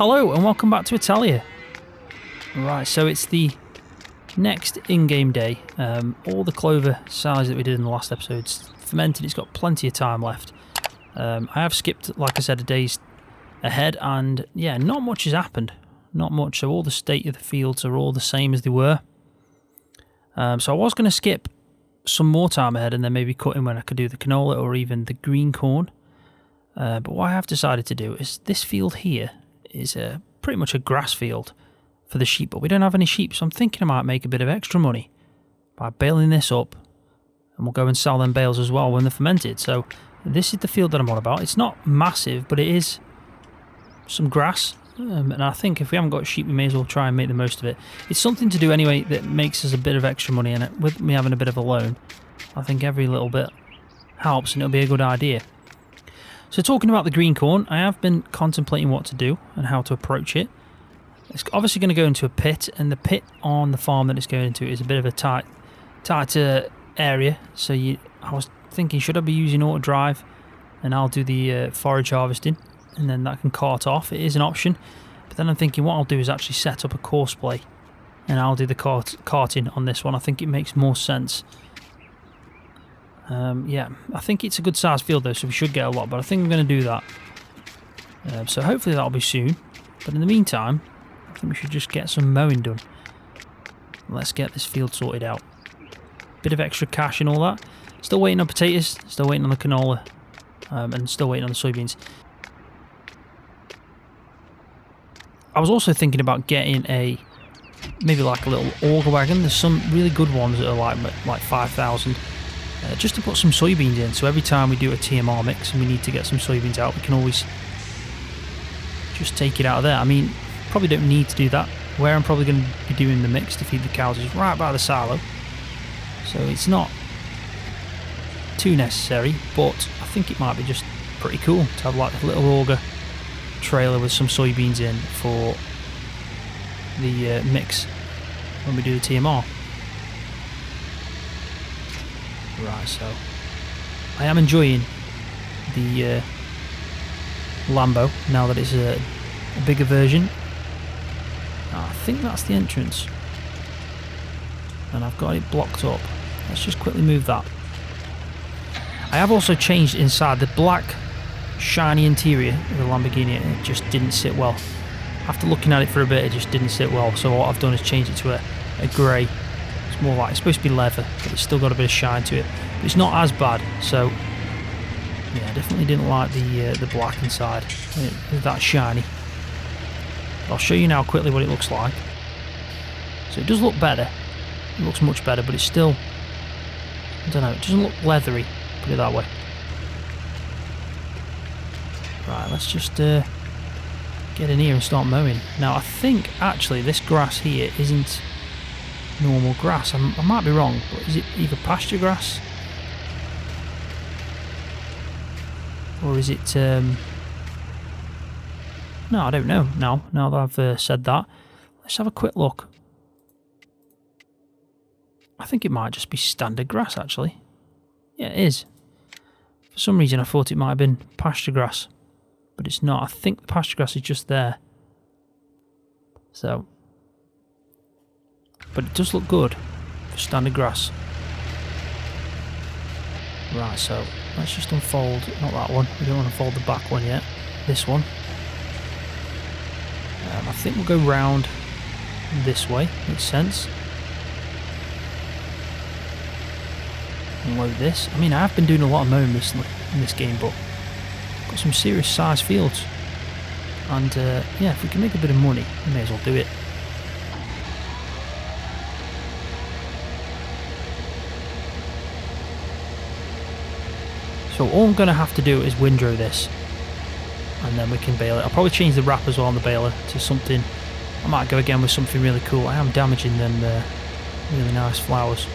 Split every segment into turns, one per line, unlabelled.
Hello and welcome back to Italia. Right, so it's the next in-game day. All the clover silage that we did in the last episode's fermented. It's got plenty of time left. I have skipped, like I said, a day's ahead, and yeah, not much has happened. Not much. So all the state of the fields are all the same as they were. So I was going to skip some more time ahead and then maybe cut in when I could do the canola or even the green corn. But what I have decided to do is this field here is pretty much a grass field for the sheep, but we don't have any sheep, so I'm thinking I might make a bit of extra money by baling this up, and we'll go and sell them bales as well when they're fermented. So this is the field that I'm on about. It's not massive, but it is some grass, and I think if we haven't got sheep, we may as well try and make the most of it. It's something to do anyway that makes us a bit of extra money, and with me having a bit of a loan, I think every little bit helps and it'll be a good idea. So talking about the green corn, I have been contemplating what to do and how to approach it. It's obviously going to go into a pit, and the pit on the farm that it's going into is a bit of a tighter area. So I was thinking, should I be using auto drive and I'll do the forage harvesting, and then that can cart off. It is an option, but then I'm thinking what I'll do is actually set up a Courseplay and I'll do the carting on this one. I think it makes more sense. Yeah, I think it's a good sized field though, so we should get a lot, but I think I'm going to do that. So hopefully that'll be soon, but in the meantime I think we should just get some mowing done. Let's get this field sorted out. Bit of extra cash and all that. Still waiting on potatoes, still waiting on the canola, and still waiting on the soybeans. I was also thinking about getting maybe like a little auger wagon. There's some really good ones that are like 5,000. Just to put some soybeans in, so every time we do a TMR mix and we need to get some soybeans out, we can always just take it out of there. I mean, probably don't need to do that. Where I'm probably going to be doing the mix to feed the cows is right by the silo, so it's not too necessary, but I think it might be just pretty cool to have like a little auger trailer with some soybeans in for the mix when we do the TMR. Right, so I am enjoying the Lambo now that it's a bigger version. I think that's the entrance, and I've got it blocked up. Let's just quickly move that. I have also changed inside. The black shiny interior of the Lamborghini, it just didn't sit well. After looking at it for a bit, it just didn't sit well, so what I've done is change it to a grey. It's more like, it's supposed to be leather, but it's still got a bit of shine to it. But it's not as bad, so yeah, I definitely didn't like the black inside. It's that shiny. But I'll show you now quickly what it looks like. So it does look better. It looks much better, but it's still, I don't know, it doesn't look leathery, put it that way. Right, let's just get in here and start mowing. Now I think actually this grass here isn't normal grass. I might be wrong, but is it either pasture grass or is it no, I don't know now that I've said that. Let's have a quick look. I think it might just be standard grass actually. Yeah, it is. For some reason I thought it might have been pasture grass, but it's not. I think the pasture grass is just there. So, but it does look good for standard grass. Right, so let's just unfold, not that one, we don't want to fold the back one yet, this one. I think we'll go round this way, makes sense. Unload this. I mean, I have been doing a lot of mowing recently in this game, but I've got some serious size fields. And yeah, if we can make a bit of money, we may as well do it. So all I'm going to have to do is windrow this, and then we can bale it. I'll probably change the wrap as well on the baler to something. I might go again with something really cool. I am damaging them really nice flowers.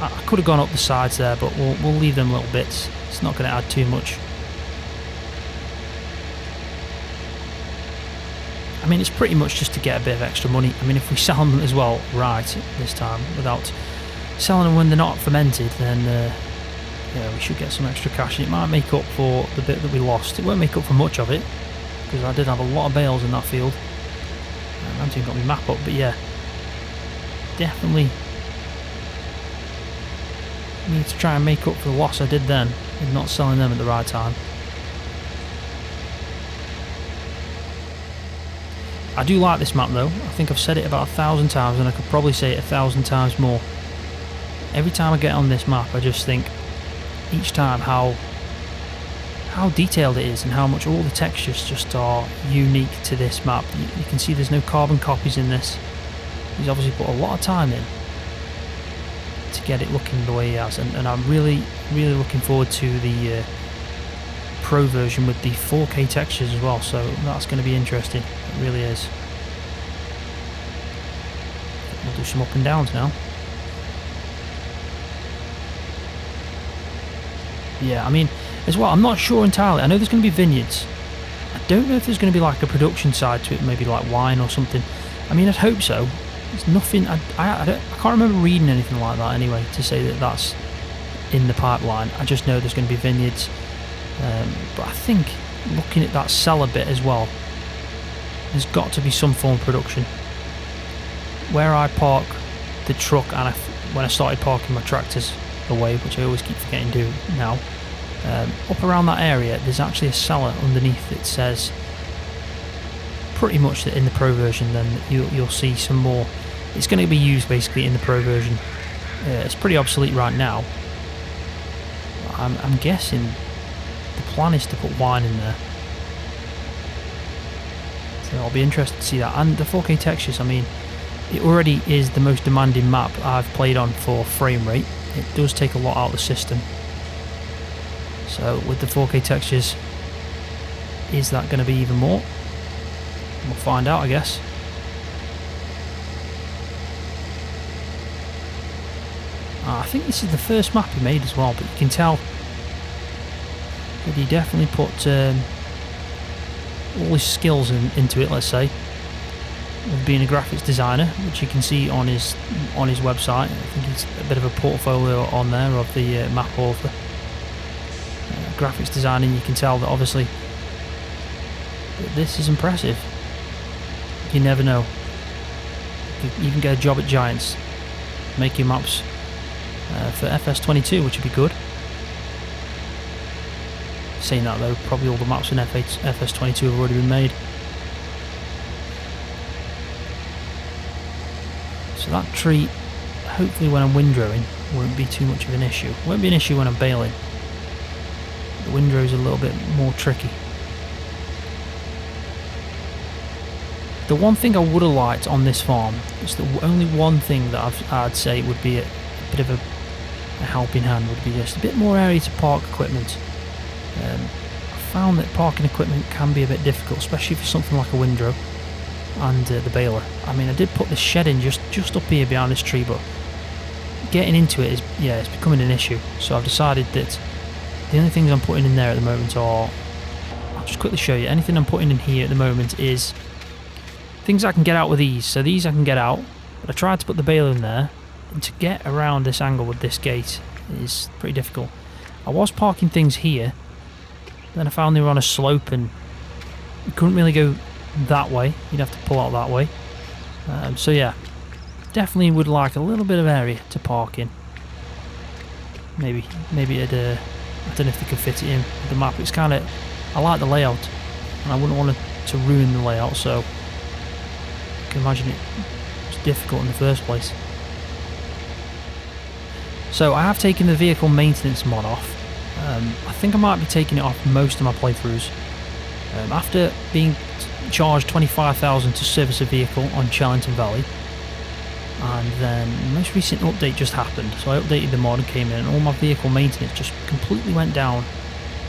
I could have gone up the sides there, but we'll leave them little bits. It's not going to add too much. I mean, it's pretty much just to get a bit of extra money. I mean, if we sell them as well right this time without selling them when they're not fermented, then yeah, we should get some extra cash. It might make up for the bit that we lost. It won't make up for much of it, because I did have a lot of bales in that field. I haven't even got my map up, but yeah, definitely need to try and make up for the loss I did then in not selling them at the right time. I do like this map though. I think I've said it about 1,000 times, and I could probably say it 1,000 times more. Every time I get on this map, I just think each time how detailed it is, and how much all the textures just are unique to this map. You can see there's no carbon copies in this. He's obviously put a lot of time in to get it looking the way he has, and I'm really looking forward to the Pro version with the 4K textures as well, so that's going to be interesting. It really is. We'll do some up and downs now. Yeah, I mean, as well, I'm not sure entirely. I know there's going to be vineyards. I don't know if there's going to be like a production side to it, maybe like wine or something. I mean, I'd hope so. There's nothing, I can't remember reading anything like that anyway, to say that that's in the pipeline. I just know there's going to be vineyards. But I think, looking at that cellar bit as well, there's got to be some form of production. Where I park the truck, and when I started parking my tractors away, which I always keep forgetting to do now, up around that area there's actually a cellar underneath that says pretty much that in the Pro version then you'll see some more. It's going to be used basically in the Pro version. It's pretty obsolete right now. I'm guessing the plan is to put wine in there, so I'll be interested to see that. And the 4K textures, I mean, it already is the most demanding map I've played on for frame rate. It does take a lot out of the system. So with the 4K textures, is that going to be even more? We'll find out, I guess. I think this is the first map he made as well, but you can tell that he definitely put all his skills into it, let's say, of being a graphics designer, which you can see on his website. I think it's a bit of a portfolio on there of the map author. Graphics designing, you can tell that obviously this is impressive. You never know. You can even get a job at Giants making maps for FS22, which would be good. Saying that though, probably all the maps in FS22 have already been made. So that tree, hopefully when I'm windrowing, won't be too much of an issue. Won't be an issue when I'm baling. The windrow's a little bit more tricky. The one thing I would have liked on this farm is the only one thing that I'd say would be a bit of a helping hand would be just a bit more area to park equipment. I found that parking equipment can be a bit difficult, especially for something like a windrow and the baler. I mean, I did put this shed in just up here behind this tree, but getting into it is, yeah, it's becoming an issue. So I've decided that the only things I'm putting in there at the moment are, I'll just quickly show you, anything I'm putting in here at the moment is things I can get out with ease. So these I can get out, but I tried to put the baler in there, and to get around this angle with this gate is pretty difficult. I was parking things here, then I found they were on a slope and you couldn't really go that way. You'd have to pull out that way. So yeah, definitely would like a little bit of area to park in. Maybe it'd, I don't know if they could fit it in with the map. It's kind of, I like the layout, and I wouldn't want to ruin the layout, so I can imagine it's difficult in the first place. So I have taken the vehicle maintenance mod off. I think I might be taking it off most of my playthroughs. After being charged $25,000 to service a vehicle on Chellington Valley, and then the most recent update just happened, so I updated the mod and came in, and all my vehicle maintenance just completely went down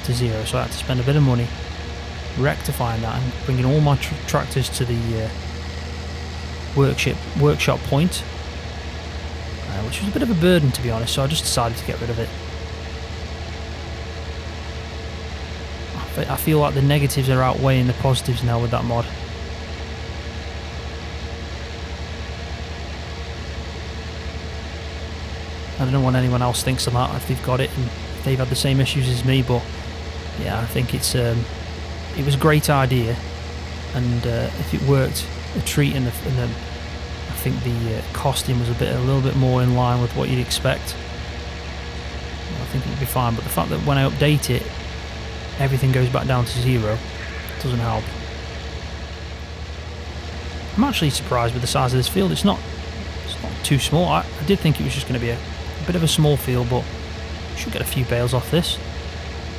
to zero, so I had to spend a bit of money rectifying that and bringing all my tractors to the workshop point, which was a bit of a burden, to be honest, so I just decided to get rid of it. I feel like the negatives are outweighing the positives now with that mod. I don't know what anyone else thinks of that, if they've got it and if they've had the same issues as me, but yeah, I think it was a great idea, and if it worked, a treat, and I think the costing was a little bit more in line with what you'd expect. I think it would be fine, but the fact that when I update it, everything goes back down to 0 doesn't help. I'm actually surprised with the size of this field. It's not too small. I did think it was just going to be a bit of a small field, but I should get a few bales off this.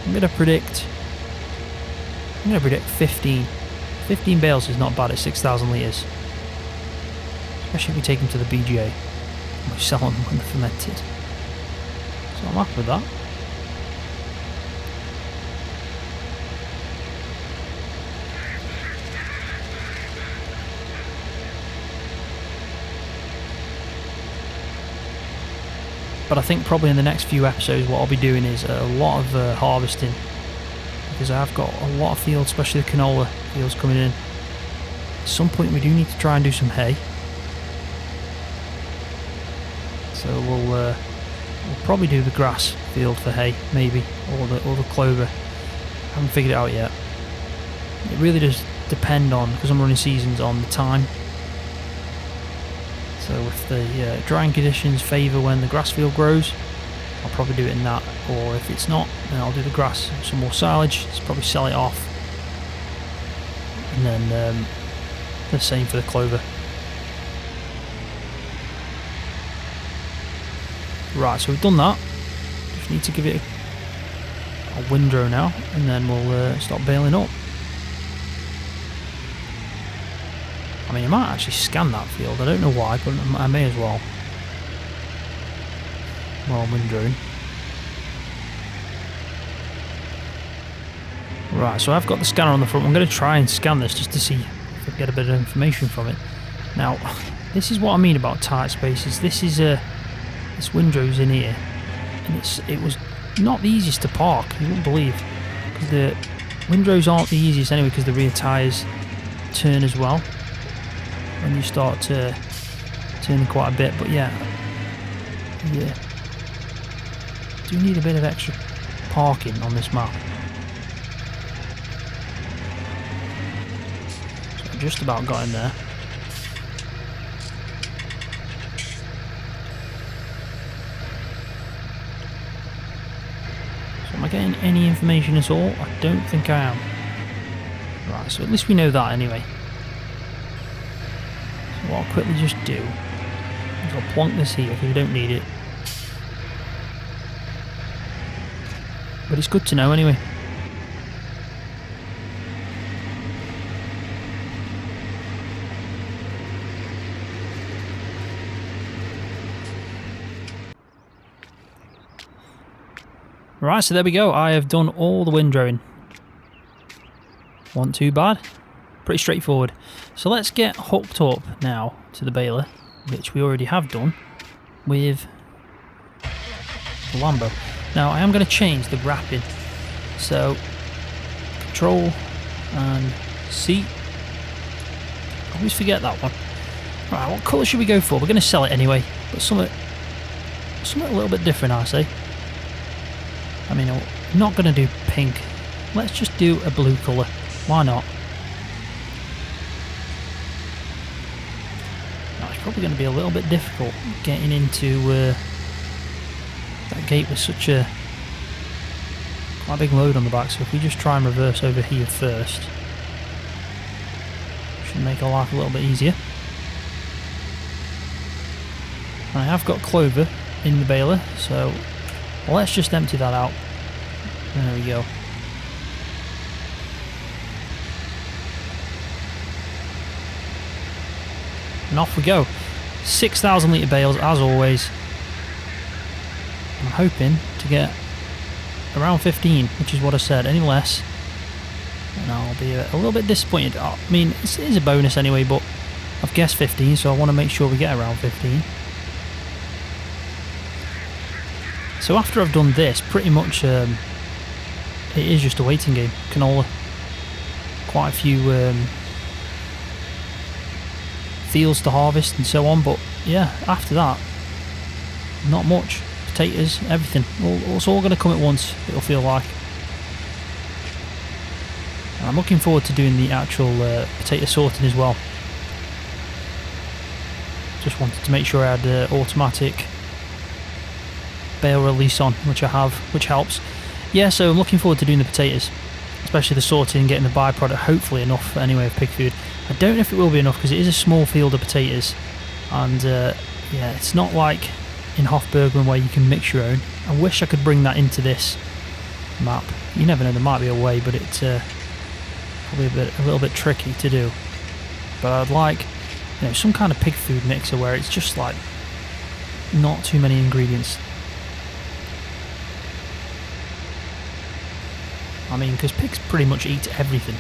I'm going to predict 15. 15 bales is not bad at 6,000 litres. Especially if we take them to the BGA. And we sell them when they're fermented. So I'm happy with that. But I think probably in the next few episodes what I'll be doing is a lot of harvesting, because I have got a lot of fields, especially the canola fields coming in. At some point we do need to try and do some hay. So we'll probably do the grass field for hay, maybe, or the clover. I haven't figured it out yet. It really does depend on, because I'm running seasons, on the time. So if the drying conditions favour when the grass field grows, I'll probably do it in that, or if it's not, then I'll do the grass, some more silage, probably sell it off, and then the same for the clover. Right, so we've done that. Just need to give it a windrow now, and then we'll start baling up. I mean, I might actually scan that field. I don't know why, but I may as well. While I'm windrowing. Right, so I've got the scanner on the front. I'm going to try and scan this just to see if I can get a bit of information from it. Now, this is what I mean about tight spaces. This is this windrow's in here, and it was not the easiest to park. You wouldn't believe, because the windrows aren't the easiest anyway, because the rear tyres turn as well when you start turning quite a bit. But yeah, do need a bit of extra parking on this map. So I've just about got in there. So am I getting any information at all? I don't think I am. Right, so at least we know that anyway. So what I'll quickly just do is I'll plonk this here because we don't need it. But it's good to know anyway. Right, so there we go. I have done all the windrowing. Wasn't too bad. Pretty straightforward. So let's get hooked up now to the baler, which we already have done with the Lambo. Now I am going to change the wrapping. So Control and C. I always forget that one. Right, what colour should we go for? We're going to sell it anyway, but something a little bit different, I say. I mean, I'm not going to do pink. Let's just do a blue colour. Why not? Now, it's probably going to be a little bit difficult getting into that gate with such a quite a big load on the back. So if we just try and reverse over here first, should make our life a little bit easier. I have got clover in the baler, so let's just empty that out. There we go. And off we go. 6,000 litre bales as always. I'm hoping to get around 15, which is what I said. Any less, and I'll be a little bit disappointed. I mean, it is a bonus anyway, but I've guessed 15, so I want to make sure we get around 15. So after I've done this, pretty much it is just a waiting game. Canola. Quite a few fields to harvest and so on, but yeah, after that, not much. potatoes, everything. It's all going to come at once, it'll feel like. And I'm looking forward to doing the actual potato sorting as well. Just wanted to make sure I had automatic bale release on, which I have, which helps. Yeah, so I'm looking forward to doing the potatoes, especially the sorting and getting the byproduct, hopefully enough anyway of pig food. I don't know if it will be enough because it is a small field of potatoes, and yeah, it's not like in Hofburgman where you can mix your own. I wish I could bring that into this map. You never know, there might be a way, but it's probably a little bit tricky to do. But I'd like, you know, some kind of pig food mixer where it's just like not too many ingredients. I mean, because pigs pretty much eat everything.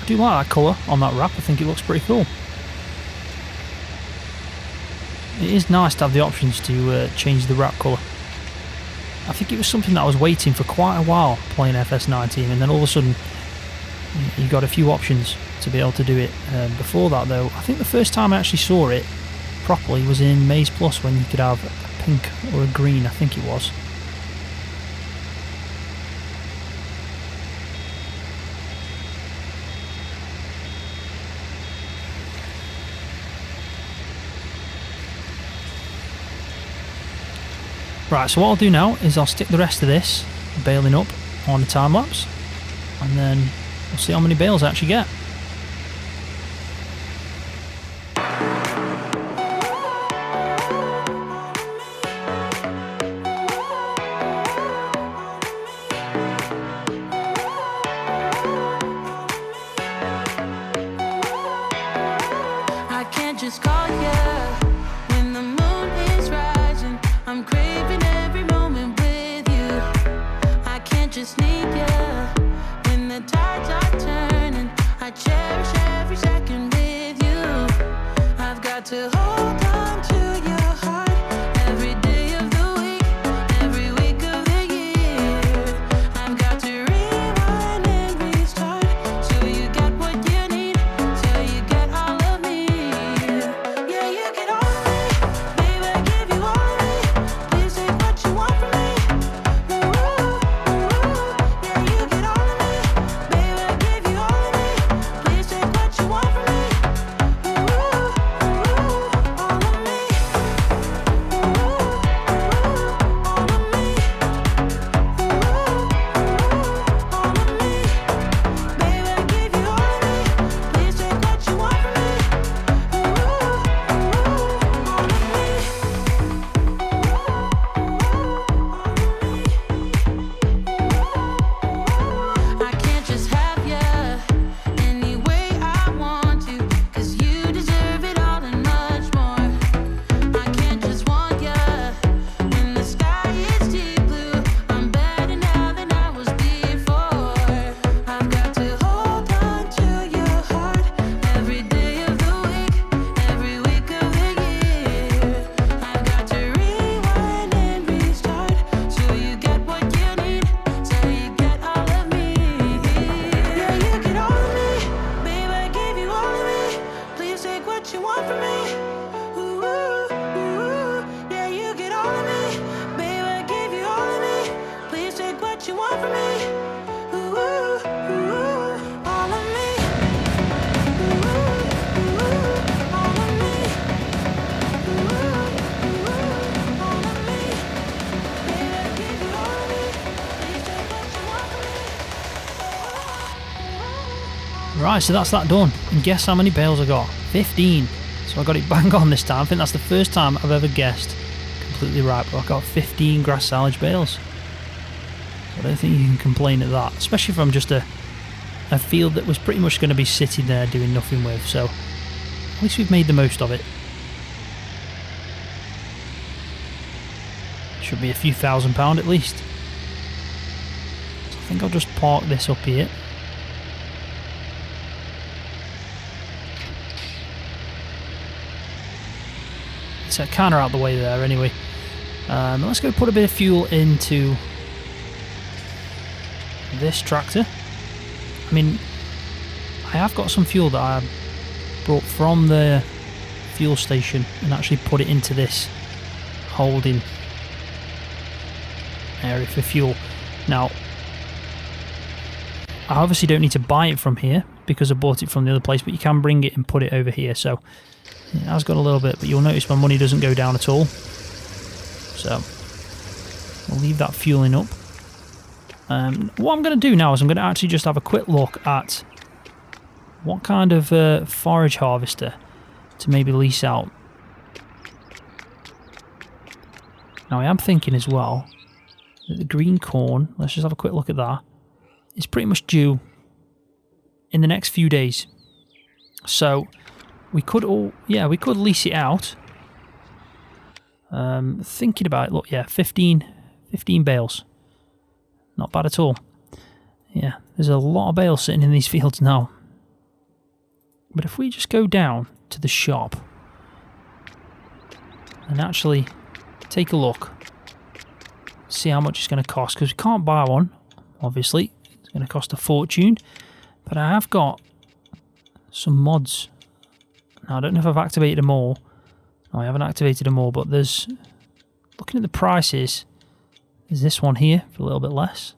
I do like that colour on that wrap. I think it looks pretty cool. It is nice to have the options to change the wrap colour. I think it was something that I was waiting for quite a while playing FS19, and then all of a sudden you got a few options to be able to do it. Before that though, I think the first time I actually saw it properly was in Maize Plus, when you could have a pink or a green, I think it was. Right, so what I'll do now is I'll stick the rest of this baling up on the time lapse, and then we'll see how many bales I actually get. Right, so that's that done, and guess how many bales I got? 15. So I got it bang on this time. I think that's the first time I've ever guessed completely right, but I got 15 grass silage bales. I don't think you can complain at that, especially from just a field that was pretty much going to be sitting there doing nothing with, so at least we've made the most of it. Should be a few £1,000 at least. So I think I'll just park this up here. It's kind of out the way there anyway. Let's go put a bit of fuel into this tractor. I mean, I have got some fuel that I brought from the fuel station and actually put it into this holding area for fuel. Now, I obviously don't need to buy it from here because I bought it from the other place, but you can bring it and put it over here. So it has got a little bit, but you'll notice my money doesn't go down at all. So we'll leave that fueling up. What I'm going to do now is I'm going to actually just have a quick look at what kind of forage harvester to maybe lease out. Now I am thinking as well that the green corn, let's just have a quick look at that, is pretty much due in the next few days. So we could lease it out. Thinking about it, look, yeah, 15 bales. Not bad at all. Yeah, there's a lot of bales sitting in these fields now. But if we just go down to the shop and actually take a look, see how much it's going to cost, because we can't buy one, obviously. It's going to cost a fortune. But I have got some mods. Now, I don't know if I've activated them all. No, I haven't activated them all, but there's, looking at the prices, there's this one here for a little bit less.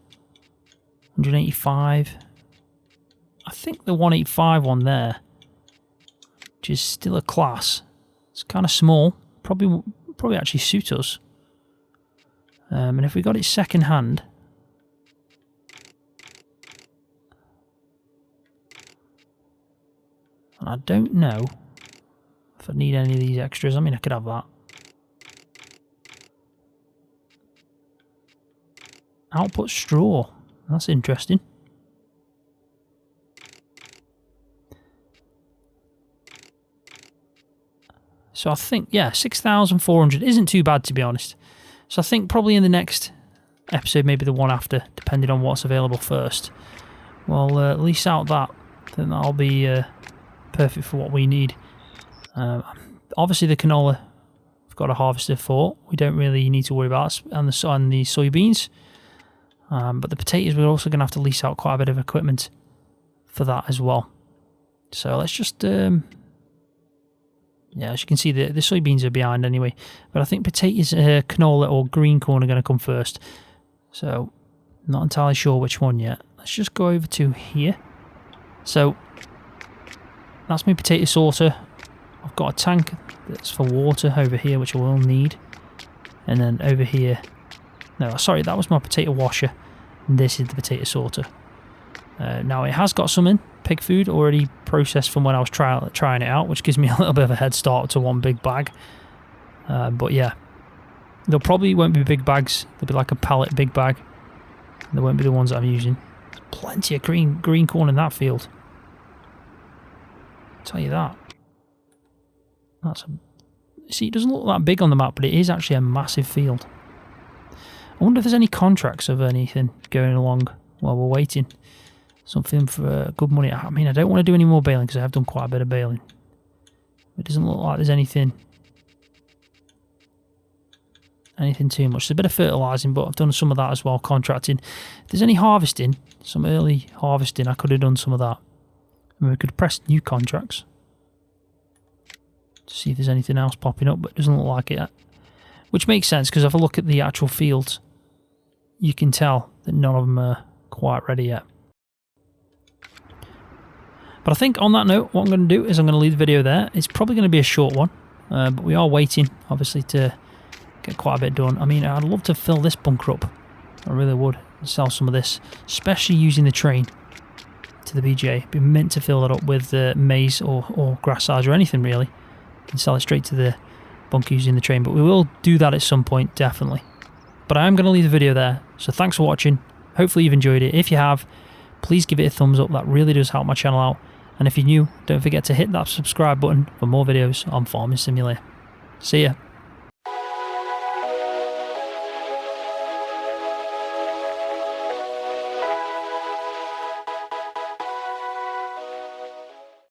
185. I think the 185 one there, which is still a class. It's kind of small. Probably actually suit us. And if we got it second hand, and I don't know if I need any of these extras. I mean, I could have that. Output straw. That's interesting. So I think, yeah, 6,400 isn't too bad, to be honest. So I think probably in the next episode, maybe the one after, depending on what's available first, we'll lease out that. Then that'll be perfect for what we need. Obviously the canola I've got a harvester for. We don't really need to worry about, and the soybeans. But the potatoes, we're also going to have to lease out quite a bit of equipment for that as well. So let's just, yeah, as you can see, the soybeans are behind anyway. But I think potatoes, canola or green corn are going to come first. So not entirely sure which one yet. Let's just go over to here. So that's my potato sorter. I've got a tank that's for water over here, which I will need. And then over here, no, sorry, that was my potato washer. And this is the potato sorter. Now it has got some in pig food already processed from when I was trying it out, which gives me a little bit of a head start to one big bag. But yeah, there probably won't be big bags. There'll be like a pallet big bag. There won't be the ones that I'm using. There's plenty of green corn in that field. I'll tell you that. See, it doesn't look that big on the map, but it is actually a massive field. I wonder if there's any contracts of anything going along while we're waiting. Something for good money. I mean, I don't want to do any more baling because I have done quite a bit of baling. It doesn't look like there's anything too much. There's a bit of fertilising, but I've done some of that as well, contracting. If there's any harvesting, some early harvesting, I could have done some of that. I mean, we could press new contracts to see if there's anything else popping up, but it doesn't look like it. Which makes sense, because if I look at the actual fields, you can tell that none of them are quite ready yet. But I think on that note, what I'm going to do is I'm going to leave the video there. It's probably going to be a short one, but we are waiting, obviously, to get quite a bit done. I mean, I'd love to fill this bunker up. I really would. Sell some of this, especially using the train to the BGA. It'd be meant to fill that up with maize or grass silage or anything, really. You can sell it straight to the bunker using the train, but we will do that at some point, definitely. But I am going to leave the video there, so thanks for watching. Hopefully you've enjoyed it. If you have, please give it a thumbs up. That really does help my channel out. And if you're new, don't forget to hit that subscribe button for more videos on Farming Simulator. See ya.